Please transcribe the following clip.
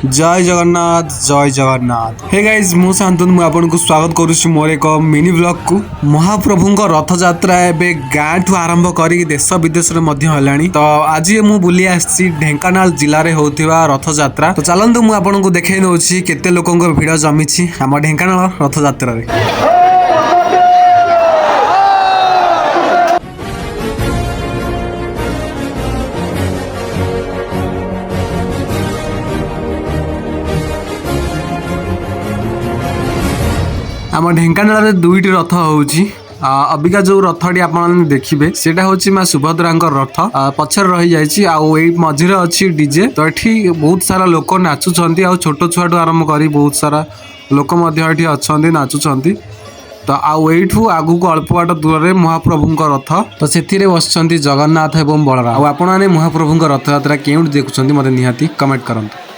जय Jagannath hey guys मु शांतनु मु आपनको स्वागत करुछि मोर एक मिनी ब्लॉग को। महाप्रभु रथ यात्रा एबे गाँ ठू आरंभ करी देश विदेश रे मध्य हलानी। तो आज मु बुली आसी ढेंकानाल जिला रे होतिबा रथ यात्रा। तो चलंतु मु आपनको देखाई नउछि केते लोकंक भिड़ जमिछि हम ढेंकानाल रथ यात्रा रे। आम ढेंकानाल दुईटी रथ होउछि। अबिका जो रथटी आप देखिए सेटा होछि माँ सुभद्रा रथ पछर रही जाइछि आउ एई मझिरे अछि डीजे। तो एठी बहुत सारा लोक नाचुछंती आ छोट छुआटू आरंभ करी बहुत सारा लोक मध्य एठी अछंती नाचुछंती। तो आउ एठू आगु को अल्प बाट दूर रे महाप्रभु रथ तो सेथिरे बसछंती जगन्नाथ एवं बलराम। आ आपण माने महाप्रभु रथ यात्रा केउट देखुछंती मते निहाती कमेंट करंतु।